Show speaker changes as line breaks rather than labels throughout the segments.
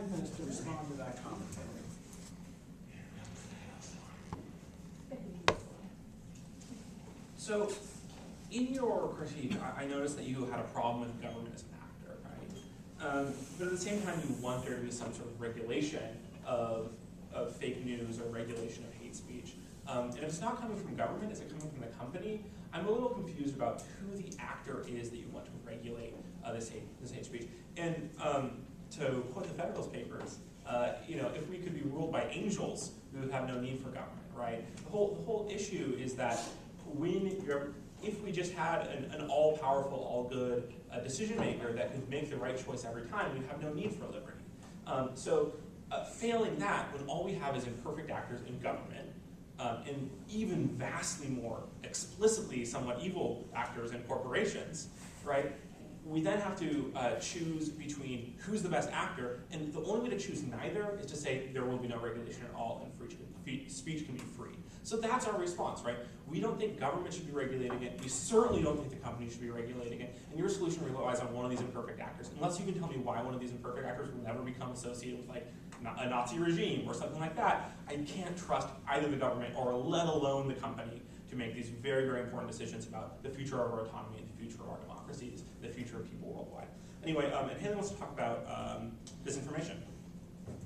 5 minutes to respond to that comment.
So, in your critique, I noticed that you had a problem with government as an actor, right? But at the same time, you want there to be some sort of regulation of fake news or regulation of hate speech. And if it's not coming from government, is it coming from the company? I'm a little confused about who the actor is that you want to regulate this hate speech. And to quote the Federalist Papers, if we could be ruled by angels, we would have no need for government, right? The whole issue is that if we just had an all-powerful, all-good decision maker that could make the right choice every time, we'd have no need for liberty. Failing that, when all we have is imperfect actors in government, and even vastly more explicitly somewhat evil actors in corporations, right? We then have to choose between who's the best actor, and the only way to choose neither is to say there will be no regulation at all and speech can be free. So that's our response, right? We don't think government should be regulating it. We certainly don't think the company should be regulating it. And your solution relies on one of these imperfect actors. Unless you can tell me why one of these imperfect actors will never become associated with like a Nazi regime or something like that, I can't trust either the government or let alone the company to make these very, very important decisions about the future of our autonomy and the future of our democracies, the future of people worldwide. Anyway, and Haley wants to talk about disinformation.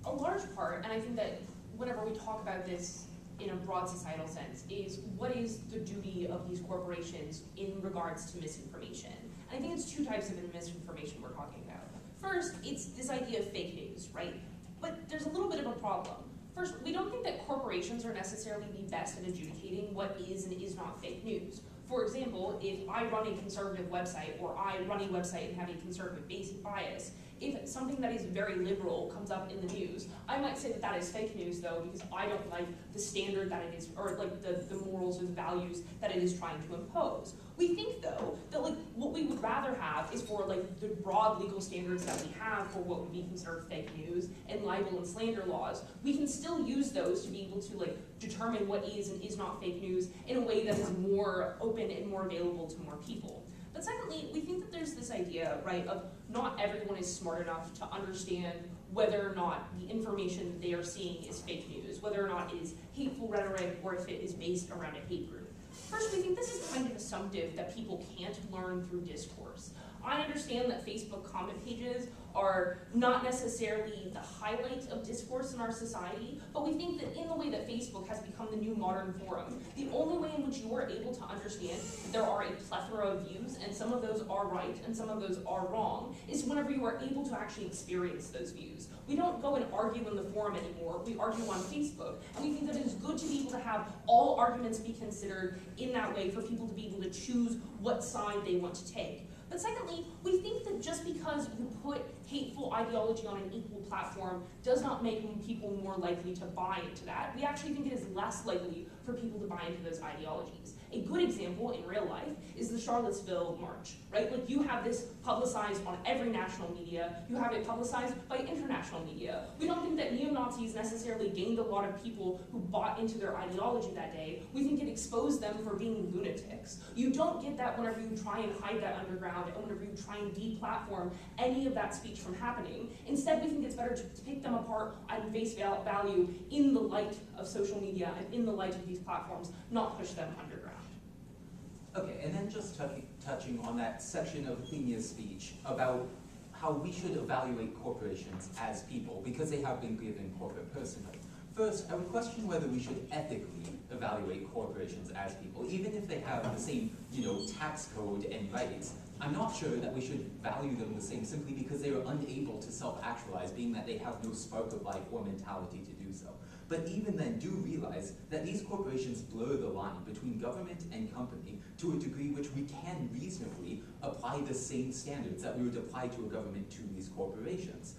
A large part, and I think that whenever we talk about this in a broad societal sense, is what is the duty of these corporations in regards to misinformation? And I think it's two types of misinformation we're talking about. First, it's this idea of fake news, right? But there's a little bit of a problem. First, we don't think that corporations are necessarily the best at adjudicating what is and is not fake news. For example, if I run a conservative website, or I run a website and have a conservative bias, if something that is very liberal comes up in the news, I might say that that is fake news, though, because I don't like the standard that it is, or like the morals or the values that it is trying to impose. We think, though, that like what we would rather have is for like the broad legal standards that we have for what would be considered fake news and libel and slander laws. We can still use those to be able to like determine what is and is not fake news in a way that is more open and more available to more people. But secondly, we think that there's this idea, right, of not everyone is smart enough to understand whether or not the information that they are seeing is fake news, whether or not it is hateful rhetoric, or if it is based around a hate group. First, we think this is kind of assumptive that people can't learn through discourse. I understand that Facebook comment pages are not necessarily the highlight of discourse in our society, but we think that in the way that Facebook has become the new modern forum, the only way in which you are able to understand that there are a plethora of views, and some of those are right and some of those are wrong, is whenever you are able to actually experience those views. We don't go and argue in the forum anymore, we argue on Facebook, and we think that it is good to be able to have all arguments be considered in that way for people to be able to choose what side they want to take. But secondly, we think that just because you put hateful ideology on an equal platform does not make people more likely to buy into that. We actually think it is less likely for people to buy into those ideologies. A good example in real life is the Charlottesville March, right? Like you have this publicized on every national media, you have it publicized by international media. We don't think that neo-Nazis necessarily gained a lot of people who bought into their ideology that day. We think it exposed them for being lunatics. You don't get that whenever you try and hide that underground and whenever you try and deplatform any of that speech from happening. Instead, we think it's better to pick them apart on face value in the light of social media and in the light of these platforms, not push them underground.
Okay, and then just touching on that section of Henia's speech about how we should evaluate corporations as people because they have been given corporate personhood. First, I would question whether we should ethically evaluate corporations as people, even if they have the same, tax code and rights. I'm not sure that we should value them the same simply because they are unable to self-actualize, being that they have no spark of life or mentality to do so. But even then, do realize that these corporations blur the line between government and company to a degree which we can reasonably apply the same standards that we would apply to a government to these corporations,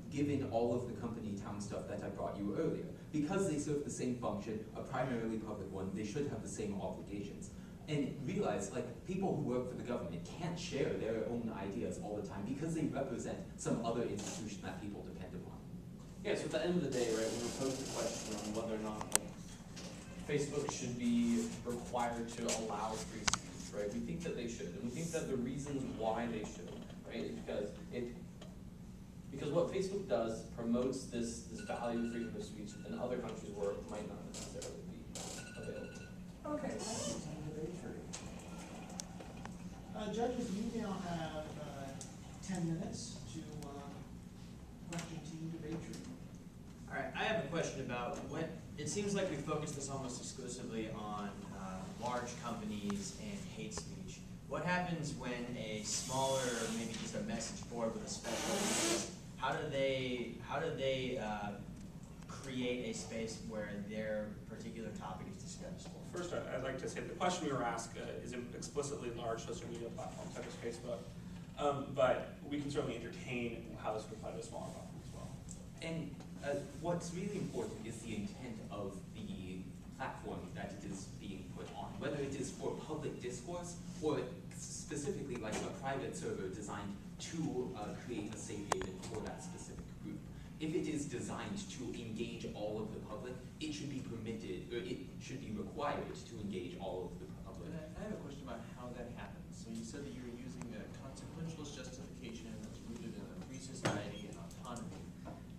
given all of the company town stuff that I brought you earlier. Because they serve the same function, a primarily public one, they should have the same obligations. And realize, people who work for the government can't share their own ideas all the time because they represent some other institution that people depend upon.
Yeah, so at the end of the day, right, when we pose the question on whether or not Facebook should be required to allow free speech, right, we think that they should. And we think that the reasons why they should, right, is because Because what Facebook does promotes this value of freedom of speech in other countries where it might not necessarily be available.
Okay, thank you, Senator Batesford. Judges, you now have 10 minutes to question team debate tree.
All right, I have a question about what, it seems like we focus this almost exclusively on large companies and hate speech. What happens when a smaller, maybe just a message board with a special interest, how do they create a space where their particular topic is discussed?
First, I'd like to say the question we were asked is explicitly large social media platforms such as Facebook, but we can certainly entertain how this would apply to a smaller platform as well.
And what's really important is the intent of the platform that it is being put on, whether it is for public discourse or specifically like a private server designed to create a safe haven for that specific group. If it is designed to engage all of the public, it should be permitted, or it should be required to engage all of the public.
I have a question about how that happens. So you said that you were using a consequentialist justification that's rooted in a free society and autonomy.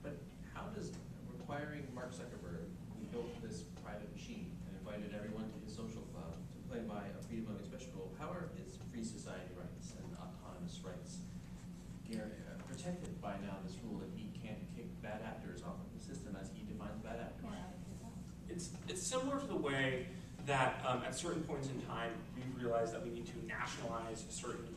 But how does requiring Mark Zuckerberg, who built this private machine and invited everyone to his social club to play by a freedom of expression rule, how are his free society rights and autonomous rights protected by now this rule that he can't kick bad actors off of the system as he defines bad actors?
It's similar to the way that at certain points in time we realized that we need to nationalize certain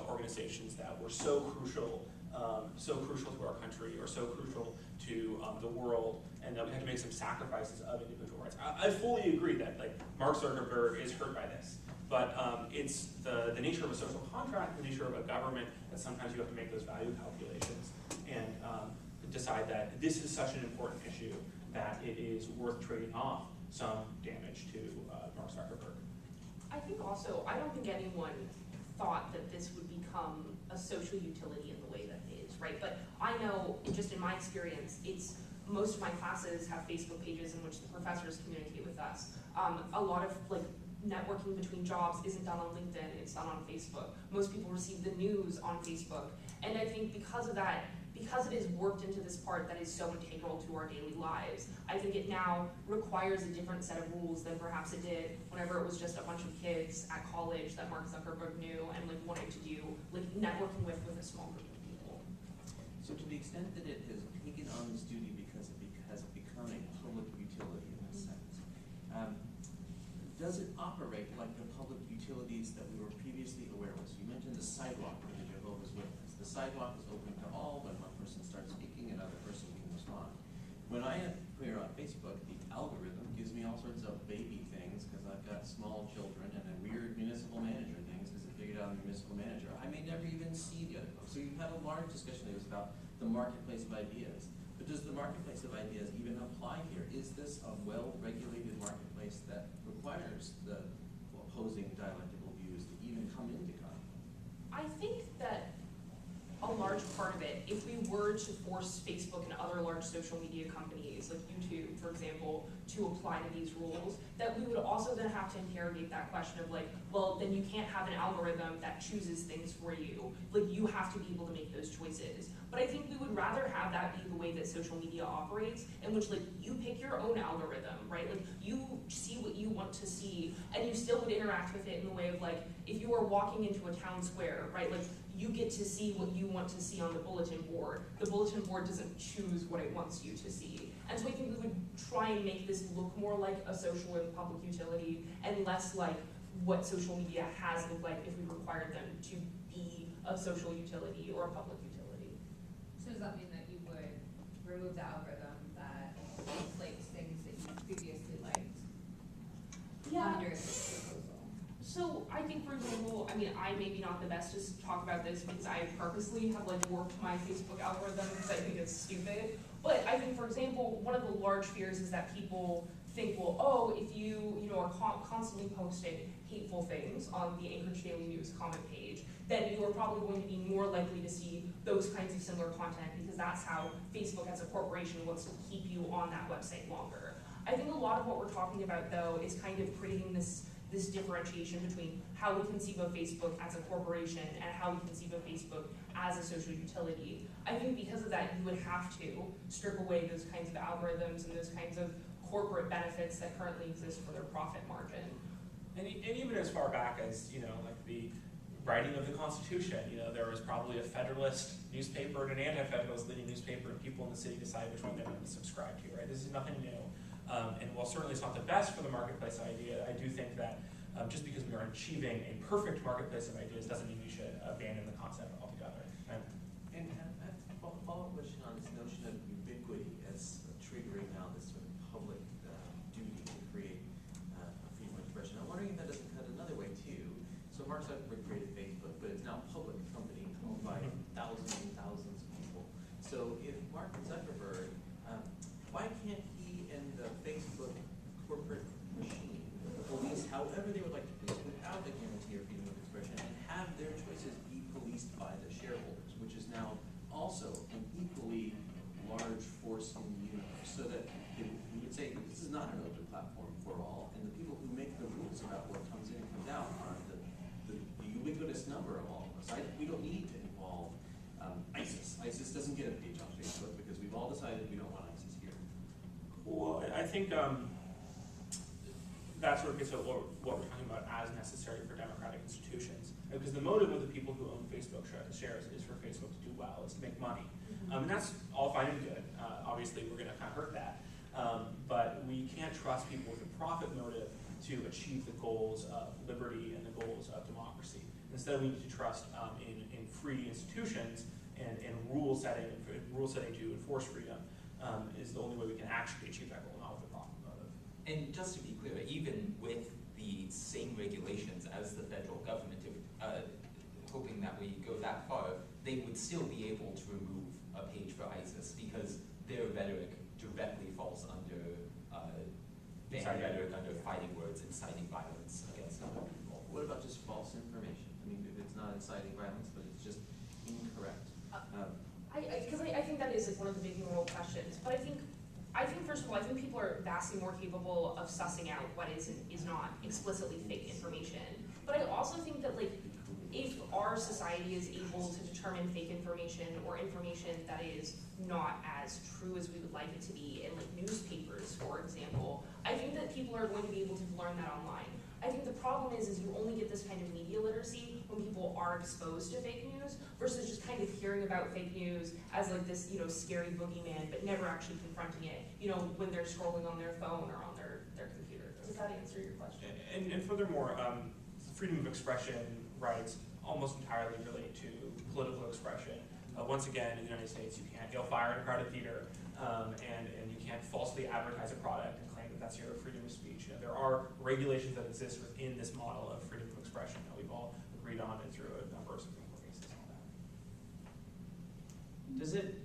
organizations that were so crucial to our country or so crucial to the world, and that we had to make some sacrifices of individual rights. I fully agree that like Mark Zuckerberg is hurt by this, but it's the nature of a social contract, the nature of a government, that sometimes you have to make those value calculations and decide that this is such an important issue that it is worth trading off some damage to Mark Zuckerberg.
I think also, I don't think anyone thought that this would become a social utility in the way that it is, right? But I know, just in my experience, it's most of my classes have Facebook pages in which the professors communicate with us. A lot of like networking between jobs isn't done on LinkedIn, it's done on Facebook. Most people receive the news on Facebook. And I think because of that, because it is worked into this part that is so integral to our daily lives, I think it now requires a different set of rules than perhaps it did whenever it was just a bunch of kids at college that Mark Zuckerberg knew and like wanted to do like networking with a small group of people.
So to the extent that it has taken on this duty because it has become a public utility in this sense, does it operate like the public utilities that we were previously aware of? So you mentioned the sidewalk for the Jehovah's Witness. The sidewalk is open to all. When one person starts speaking, another person can respond. When I appear on Facebook, the algorithm gives me all sorts of baby things because I've got small children and a weird municipal manager things because it figured out I'm a municipal manager. I may never even see the other folks. So you've had a large discussion that was about the marketplace of ideas. But does the marketplace of ideas even apply here? Is this a well-regulated marketplace that requires the opposing dialectical views to even come into conflict?
I think that a large part of it, if we were to force Facebook and other large social media companies, like YouTube, for example, to apply to these rules, that we would also then have to interrogate that question of like, well, then you can't have an algorithm that chooses things for you. Like, you have to be able to make those choices. But I think we would rather have that be the way that social media operates, in which like you pick your own algorithm, right? Like you see what you want to see, and you still would interact with it in the way of like, if you are walking into a town square, right? Like you get to see what you want to see on the bulletin board. The bulletin board doesn't choose what it wants you to see. And so I think we would try and make this look more like a social and public utility and less like what social media has looked like if we required them to be a social utility or a public utility.
So does that mean that you would remove the algorithm that dislikes things that you previously liked under this proposal?
So I think, for example, I mean, I may be not the best to talk about this because I purposely have like warped my Facebook algorithm because I think it's stupid. But I think, for example, one of the large fears is that people think, well, oh, if you are constantly posting hateful things on the Anchorage Daily News comment page, then you are probably going to be more likely to see those kinds of similar content because that's how Facebook as a corporation wants to keep you on that website longer. I think a lot of what we're talking about, though, is kind of creating this this differentiation between how we conceive of Facebook as a corporation and how we conceive of Facebook as a social utility. I think because of that, you would have to strip away those kinds of algorithms and those kinds of corporate benefits that currently exist for their profit margin.
And even as far back as, like the writing of the Constitution, there was probably a Federalist newspaper and an anti-Federalist leading newspaper, and people in the city decided which one they wanted to subscribe to, right? This is nothing new. And while certainly it's not the best for the marketplace idea, I do think that just because we aren't achieving a perfect marketplace of ideas doesn't mean we should abandon the concept altogether.
And I have a follow-up question on this notion of ubiquity as triggering now this sort of public duty to create freedom of expression. I'm wondering if that doesn't cut another way too. So Mark Zuckerberg created Facebook, but it's now a public company owned by thousands and thousands of people. So if Mark Zuckerberg, why can't he and the Facebook corporate machine police however they would like to police without the guarantee of freedom of expression and have their choices be policed by the shareholders, which is now also an equally large force in the universe, so that we would say this is not an open platform for all, and the people who make the rules about what comes in and comes out are the ubiquitous number of all of us. We don't need to involve ISIS. ISIS doesn't get a page on Facebook because we've all decided we don't want ISIS here.
Well, I think that sort of gets at what we're talking about as necessary for democratic institutions. Because the motive of the people who own Facebook shares is for Facebook to do well, it's to make money. And that's all fine and good. Obviously, we're going to kind of hurt that. But we can't trust people with a profit motive to achieve the goals of liberty and the goals of democracy. Instead, we need to trust in free institutions and rule setting to enforce freedom is the only way we can actually achieve that goal, not with a profit motive.
And just to be clear, even with the same regulations as the federal government, hoping that we go that far, they would still be able to remove a page for ISIS because their rhetoric directly falls under banned rhetoric, under fighting words, inciting violence against other people.
What about just false information? I mean, if it's not inciting violence, but it's just incorrect.
Because I think that is like one of the big moral questions. But I think first of all, I think people are vastly more capable of sussing out what is and is not explicitly fake information. But I also think that if our society is able to determine fake information or information that is not as true as we would like it to be in newspapers, for example, I think that people are going to be able to learn that online. I think the problem is you only get this kind of media literacy when people are exposed to fake news versus just kind of hearing about fake news as this, scary boogeyman, but never actually confronting it, when they're scrolling on their phone or on their computer. Does that answer your question?
And furthermore, freedom of expression rights almost entirely relate to political expression. Once again, in the United States, you can't yell fire in a crowded theater, and you can't falsely advertise a product and claim that that's your freedom of speech. There are regulations that exist within this model of freedom of expression that we've all agreed on and through a number of Supreme Court cases and all that.
Does it,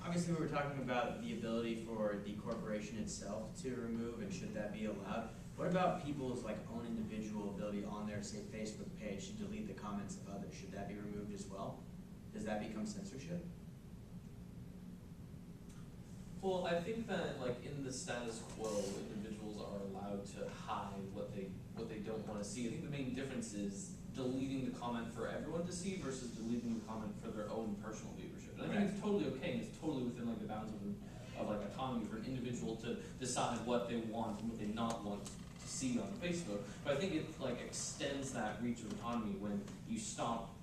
obviously we were talking about the ability for the corporation itself to remove, and should that be allowed? What about people's own individual ability on their, say, Facebook page to delete the comments of others? Should that be removed as well? Does that become censorship?
Well, I think that in the status quo, individuals are allowed to hide what they don't want to see. I think the main difference is deleting the comment for everyone to see versus deleting the comment for their own personal viewership. And I think it's totally okay, and it's totally within the bounds of autonomy for an individual to decide what they want and what they not want to see on Facebook. But I think it extends that reach of autonomy when you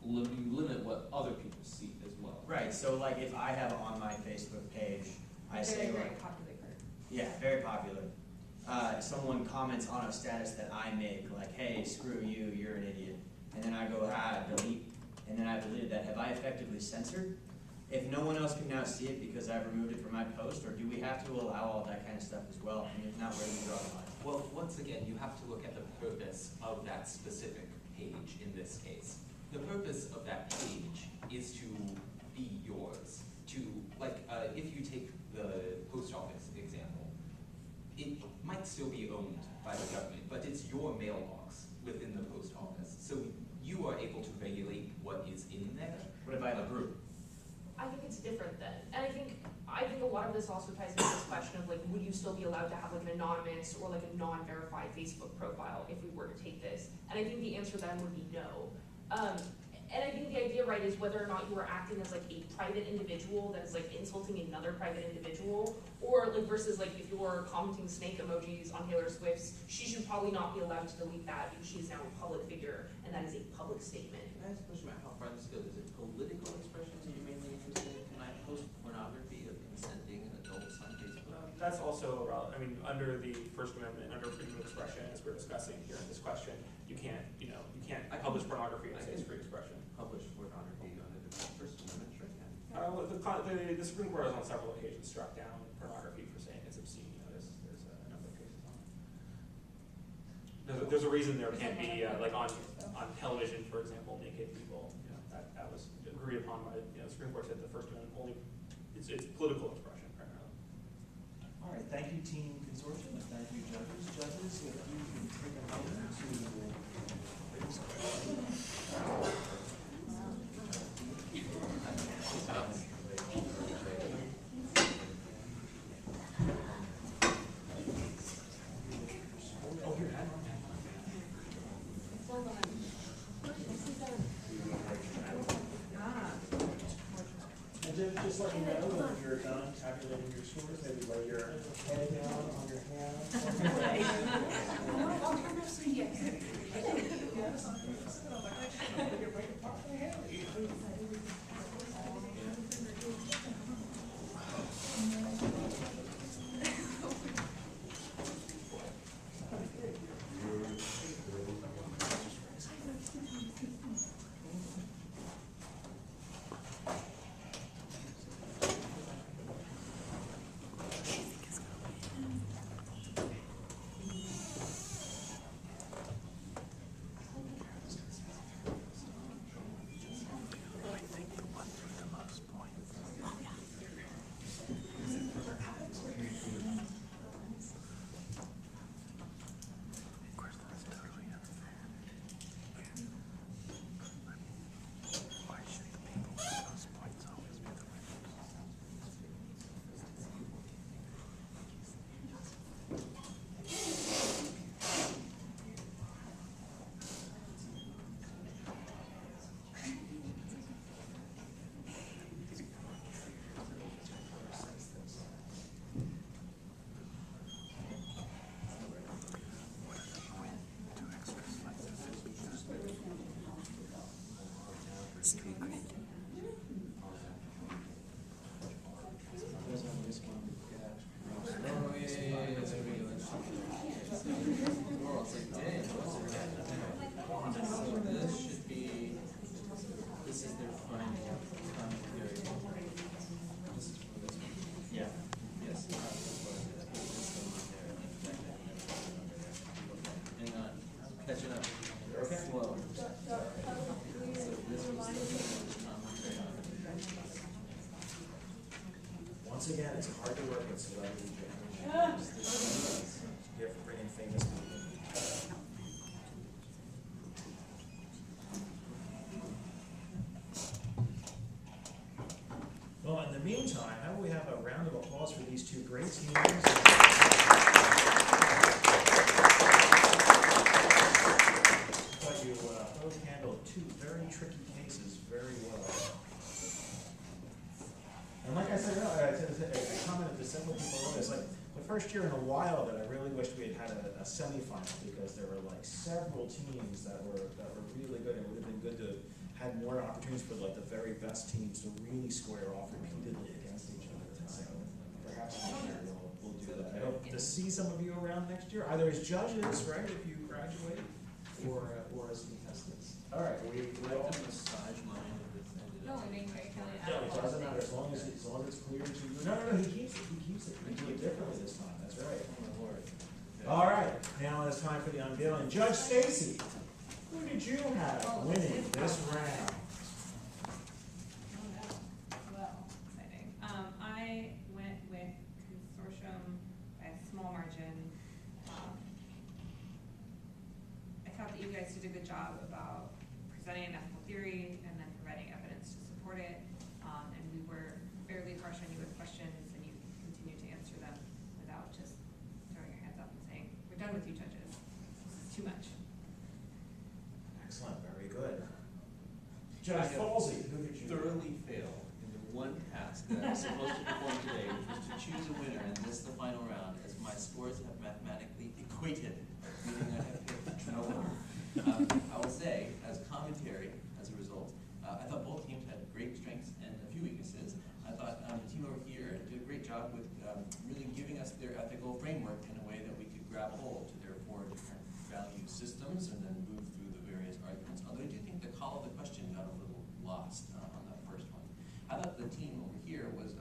you limit what other people see as well.
Right, so if I have on my Facebook page, I say
Very popular.
yeah, very popular. Someone comments on a status that I make, hey, screw you, you're an idiot. And then I go, delete, and then I deleted that. Have I effectively censored? If no one else can now see it because I've removed it from my post, or do we have to allow all that kind of stuff as well? And if not, where do we draw the line?
Well, once again, you have to look at the purpose of that specific page in this case. The purpose of that page is to be yours. If you take the post office example, it might still be owned by the government, but it's your mailbox within the post office. So you are able to regulate what is in there.
What if I have a group?
I think it's different then, and I think a lot of this also ties into this question of like, would you still be allowed to have like an anonymous or like a non-verified Facebook profile if we were to take this? And I think the answer then would be no. And I think the idea, right, is whether or not you are acting as like a private individual that is like insulting another private individual, or like versus like if you're commenting snake emojis on Taylor Swift's, she should probably not be allowed to delete that because she is now a public figure and that is a public statement.
Can I ask a question about how far this goes? Is it political expressions that you're mainly interested in? Can I post pornography of consenting adults on Facebook?
That's also, I mean, under the First Amendment, under freedom of expression, as we're discussing here in this question, you can't publish pornography and say it's free expression.
Publish pornography under the First Amendment, sure can.
Well, the Supreme Court has on several occasions struck down pornography for saying it's obscene. There's a number of cases on it. There's a reason there can't be, like on television, for example, naked people. That was agreed upon by, the Supreme Court said the First Amendment only, it's political expression primarily.
All right, thank you, Team Consortium, and thank you, judges. Judges, if you can take a moment to raise questions. Just let me know when you're done tabulating your scores, maybe lay your head down on your
Catching up.
Okay.
Slow. So this was the commentary on it.
Once again, it's hard to work with celebrity judges. You have to bring in famous people. Well, in the meantime, how about we have a round of applause for these two great teams? You both handled two very tricky cases very well. And like I said earlier, I commented to several people earlier, it's like the first year in a while that I really wished we had had a semifinal, because there were like several teams that were really good. It would have been good to have more opportunities for like the very best teams to really square off repeatedly against each other. And so perhaps next year we'll do that. I hope to see some of you around next year, either as judges, right, if you graduate, or as contestants. All right, we all.
Massage mine if it's ended
No,
up.
I mean, very clearly.
No, it doesn't matter, as long as it's clear to you. No, he keeps it, we do it differently this time, that's right.
Oh my lord.
All right, now it's time for the unveiling. Judge Stacy, who did you have winning this round?
Well, exciting. I went with Consortium by a small margin. I thought that you guys did a good job about presenting an ethical theory and then providing evidence to support it. And we were
Judge Falsey, who did you?
thoroughly fail in the one task that I was supposed to perform today, which was to choose a winner and miss the final round, as my scores have mathematically equated, meaning I have picked no winner. I will say, as commentary, as a result, I thought both teams had great strengths and a few weaknesses. I thought the team over here did a great job with really giving us their ethical framework in a way that we could grab a hold to their 4 different value systems and then move through the various arguments. Although I do think the call of the question got a little lost on that first one. I thought the team over here was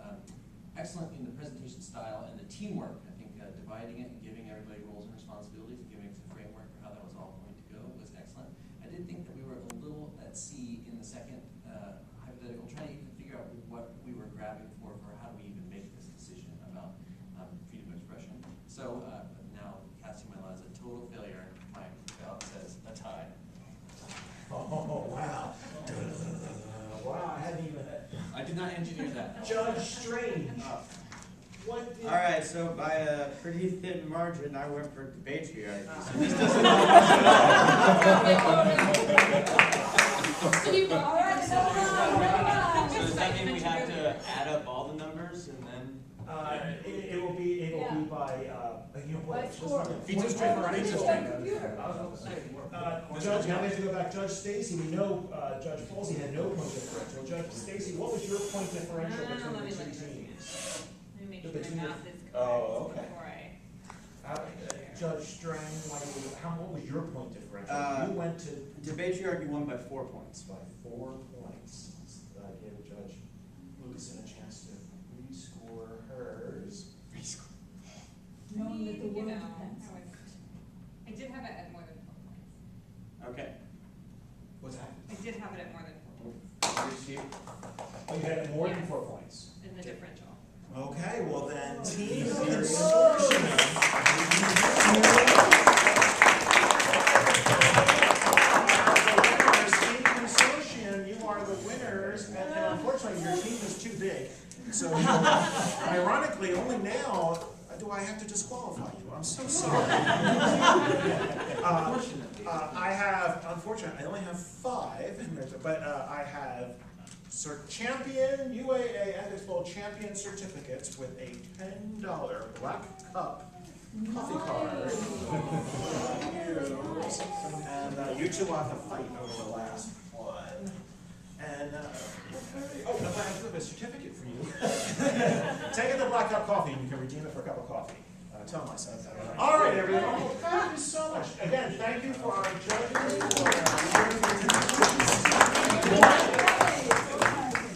excellent in the presentation style and the teamwork. I think dividing it and giving everybody roles and responsibilities and giving us a framework for how that was all going to go was excellent. I did think that we were a little at sea in the second hypothetical, trying to even figure out what we were grabbing for how do we even make this decision about freedom of expression. So now, casting my lot as a total failure, my ballot says a tie.
Oh, wow. Wow, I hadn't even.
I did not engineer that.
Judge Strange. What did?
All right, so by a pretty thin margin, I went for debate here. So this So does that mean we have to add up all the numbers and then?
It will be by, you know what?
Feature
Judge, now we have to go back. Judge Stacy, we know Judge Falsey had no point differential. Judge Stacy, what was your point differential between the two teams?
Let me make sure
Between
my
the-
math is correct
Oh, okay.
before I.
Judge Strang, what was your point differential? You went to
Debate you won by 4 points.
by 4 points. Gave Judge Lucas a chance to rescore hers.
Knowing that the world depends. I did have it at more than 4 points.
Okay.
What's that?
I did have it at more than 4 points
Oh, you had more than 4 points.
in the differential.
Okay, well then, Team Consortium. Team Consortium, you are the winners, and unfortunately your team is too big. So, ironically, only now do I have to disqualify you. I'm so sorry. I have, unfortunately, I only have 5, but I have champion UAA Ethics Bowl champion certificates with a $10 Black Cup coffee card. And you two will have to fight over the last one. And oh, I have a certificate for you. Take in the Black Cup coffee, and you can redeem it for a cup of coffee. Tell myself that. All right, everyone. Oh, thank you so much. Again, thank you for our judges.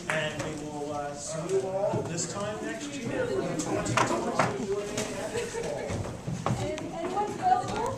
And we will see you all this time next year for 2020.